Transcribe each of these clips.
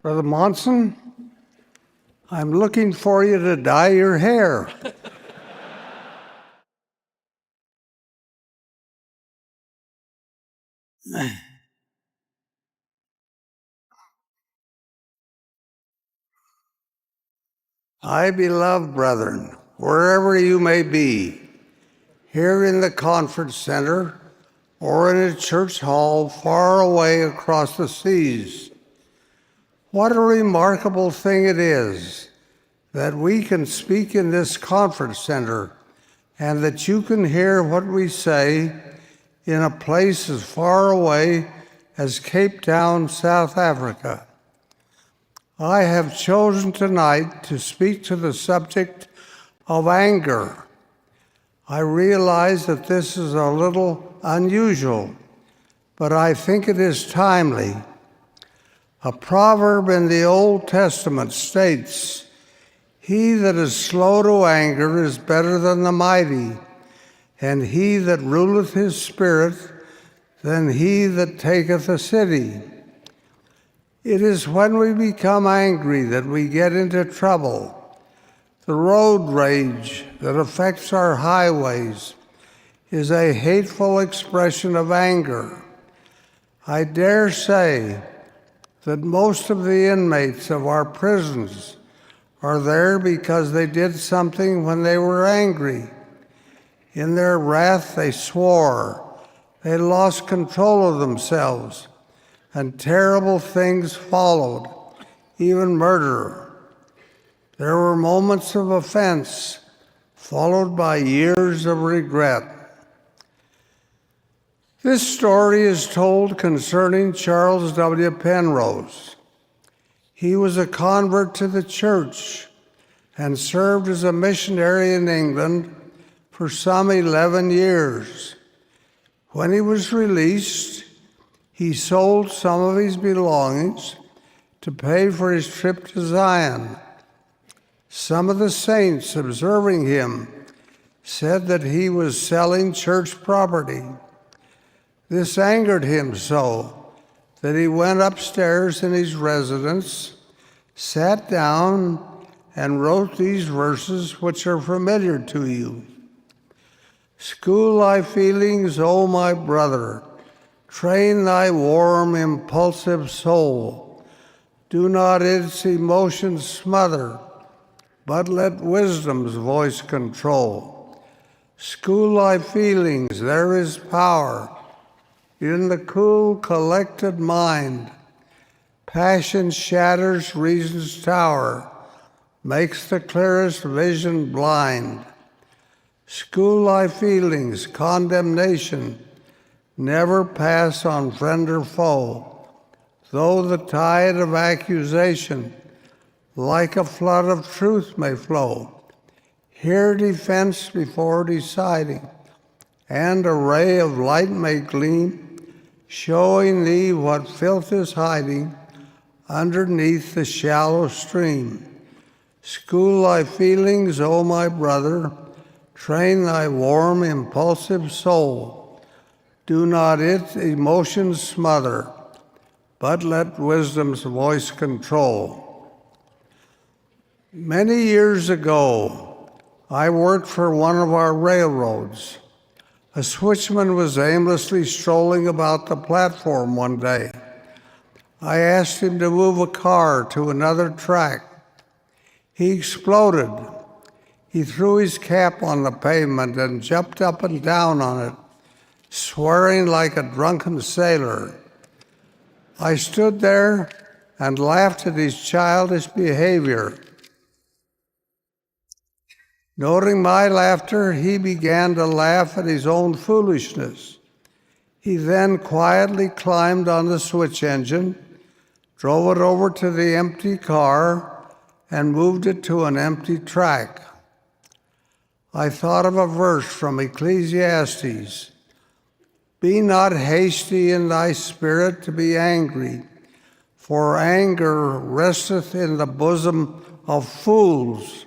Brother Monson, I'm looking for you to dye your hair. My beloved brethren, wherever you may be, here in the conference center or in a church hall far away across the seas, what a remarkable thing it is that we can speak in this conference center and that you can hear what we say in a place as far away as Cape Town, South Africa. I have chosen tonight to speak to the subject of anger. I realize that this is a little unusual, but I think it is timely. A proverb in the Old Testament states, "He that is slow to anger is better than the mighty, and he that ruleth his spirit than he that taketh a city." It is when we become angry that we get into trouble. The road rage that affects our highways is a hateful expression of anger. I dare say that most of the inmates of our prisons are there because they did something when they were angry. In their wrath they swore, they lost control of themselves, and terrible things followed, even murder. There were moments of offense, followed by years of regret. This story is told concerning Charles W. Penrose. He was a convert to the church and served as a missionary in England for some 11 years. When he was released, he sold some of his belongings to pay for his trip to Zion. Some of the saints observing him said that he was selling church property. This angered him so that he went upstairs in his residence, sat down, and wrote these verses which are familiar to you. "School thy feelings, O my brother, train thy warm, impulsive soul. Do not its emotions smother, but let wisdom's voice control. School thy feelings, there is power in the cool, collected mind. Passion shatters reason's tower, makes the clearest vision blind. School thy feelings, condemnation, never pass on friend or foe, though the tide of accusation like a flood of truth may flow. Hear defense before deciding, and a ray of light may gleam, showing thee what filth is hiding underneath the shallow stream. School thy feelings, O my brother, train thy warm, impulsive soul. Do not its emotions smother, but let wisdom's voice control." Many years ago, I worked for one of our railroads. A switchman was aimlessly strolling about the platform one day. I asked him to move a car to another track. He exploded. He threw his cap on the pavement and jumped up and down on it, swearing like a drunken sailor. I stood there and laughed at his childish behavior. Noting my laughter, he began to laugh at his own foolishness. He then quietly climbed on the switch engine, drove it over to the empty car, and moved it to an empty track. I thought of a verse from Ecclesiastes, "Be not hasty in thy spirit to be angry, for anger resteth in the bosom of fools."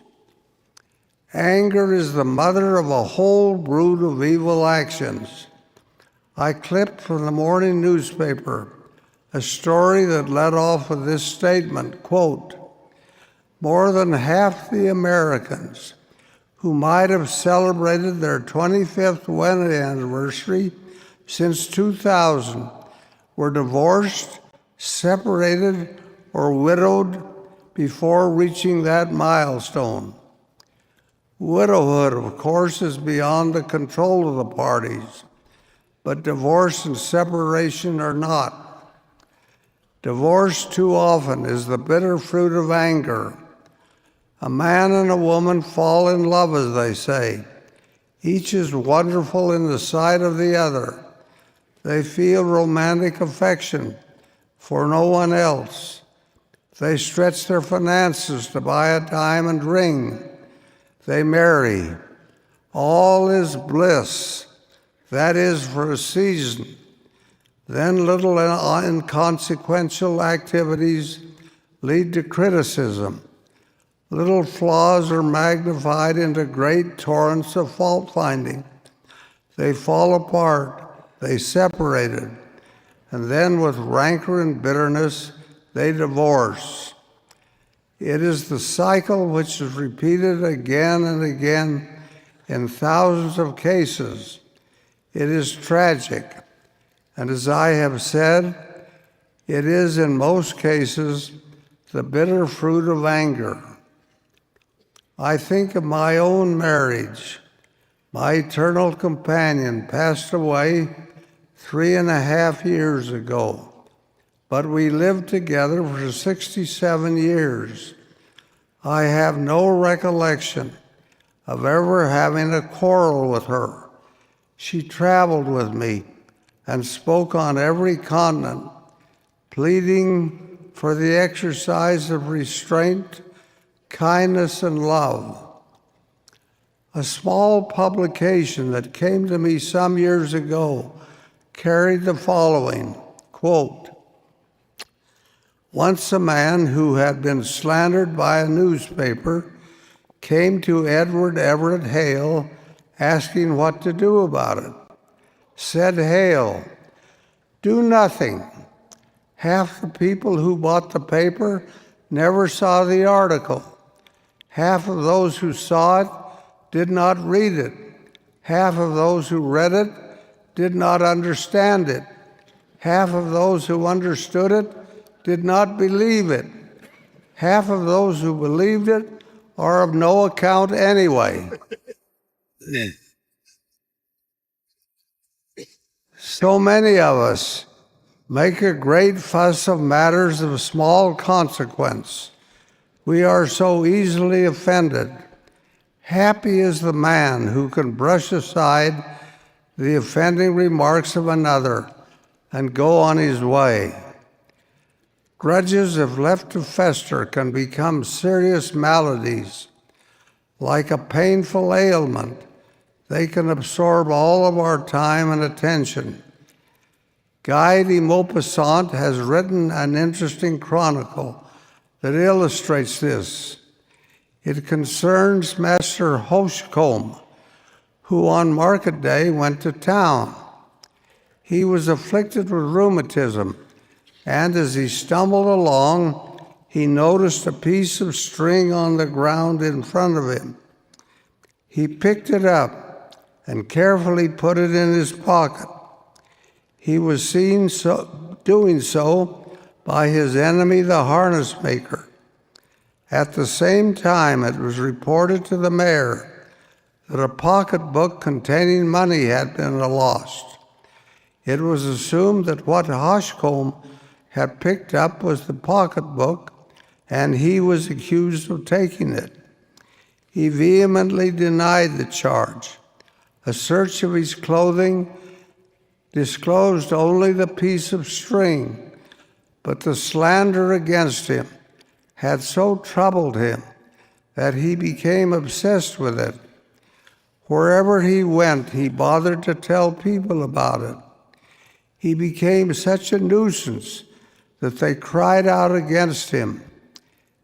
Anger is the mother of a whole brood of evil actions. I clipped from the morning newspaper a story that led off with this statement, quote, "More than half the Americans who might have celebrated their 25th wedding anniversary since 2000 were divorced, separated, or widowed before reaching that milestone." Widowhood, of course, is beyond the control of the parties, but divorce and separation are not. Divorce too often is the bitter fruit of anger. A man and a woman fall in love, as they say. Each is wonderful in the sight of the other. They feel romantic affection for no one else. They stretch their finances to buy a diamond ring. They marry. All is bliss. That is for a season. Then little inconsequential activities lead to criticism. Little flaws are magnified into great torrents of fault-finding. They fall apart. They separated. And then with rancor and bitterness, they divorce. It is the cycle which is repeated again and again in thousands of cases. It is tragic, and as I have said, it is in most cases the bitter fruit of anger. I think of my own marriage. My eternal companion passed away 3.5 years ago. But we lived together for 67 years. I have no recollection of ever having a quarrel with her. She traveled with me and spoke on every continent, pleading for the exercise of restraint, kindness, and love. A small publication that came to me some years ago carried the following, quote, "Once a man who had been slandered by a newspaper came to Edward Everett Hale asking what to do about it. Said Hale, 'Do nothing. Half the people who bought the paper never saw the article. Half of those who saw it did not read it. Half of those who read it did not understand it. Half of those who understood it did not believe it. Half of those who believed it are of no account anyway.'" So many of us make a great fuss of matters of small consequence. We are so easily offended. Happy is the man who can brush aside the offending remarks of another and go on his way. Grudges, if left to fester, can become serious maladies. Like a painful ailment, they can absorb all of our time and attention. Guy de Maupassant has written an interesting chronicle that illustrates this. It concerns Master Hoshcombe, who on market day went to town. He was afflicted with rheumatism, and as he stumbled along, he noticed a piece of string on the ground in front of him. He picked it up and carefully put it in his pocket. He was seen doing so by his enemy, the harness maker. At the same time, it was reported to the mayor that a pocketbook containing money had been lost. It was assumed that what Hoshcombe had picked up was the pocketbook, and he was accused of taking it. He vehemently denied the charge. A search of his clothing disclosed only the piece of string, but the slander against him had so troubled him that he became obsessed with it. Wherever he went, he bothered to tell people about it. He became such a nuisance that they cried out against him.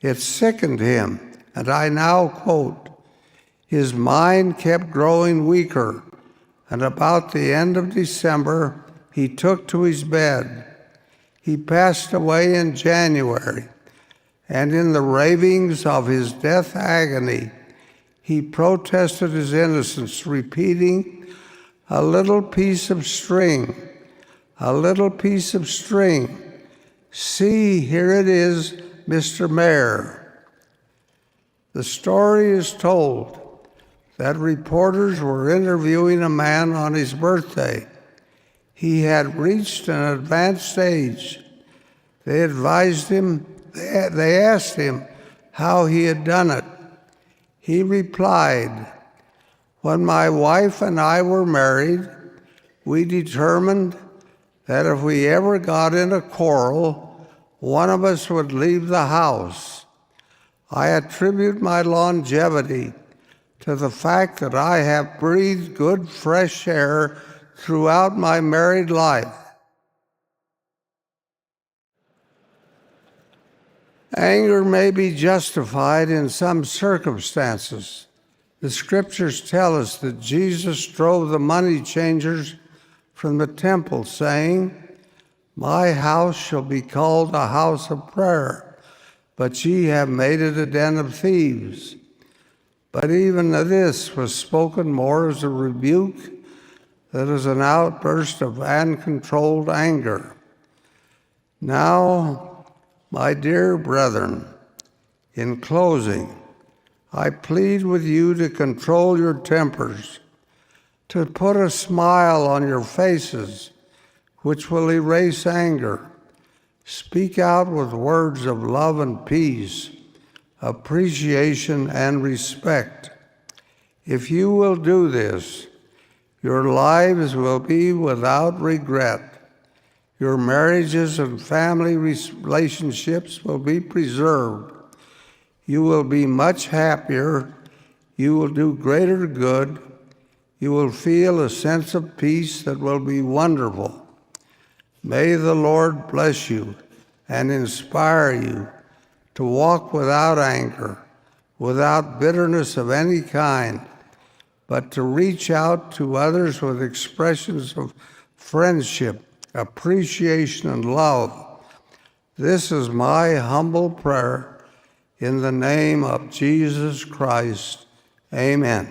It sickened him, and I now quote, "His mind kept growing weaker, and about the end of December, he took to his bed. He passed away in January, and in the ravings of his death agony, he protested his innocence, repeating, "A little piece of string, a little piece of string. See, here it is, Mr. Mayor." The story is told that reporters were interviewing a man on his birthday. He had reached an advanced age. They asked him how he had done it. He replied, "When my wife and I were married, we determined that if we ever got in a quarrel, one of us would leave the house. I attribute my longevity to the fact that I have breathed good, fresh air throughout my married life." Anger may be justified in some circumstances. The scriptures tell us that Jesus drove the money changers from the temple, saying, "My house shall be called a house of prayer, but ye have made it a den of thieves." But even this was spoken more as a rebuke than as an outburst of uncontrolled anger. Now, my dear brethren, in closing, I plead with you to control your tempers, to put a smile on your faces, which will erase anger. Speak out with words of love and peace, appreciation and respect. If you will do this, your lives will be without regret. Your marriages and family relationships will be preserved. You will be much happier. You will do greater good. You will feel a sense of peace that will be wonderful. May the Lord bless you and inspire you to walk without anger, without bitterness of any kind, but to reach out to others with expressions of friendship, appreciation, and love. This is my humble prayer in the name of Jesus Christ. Amen.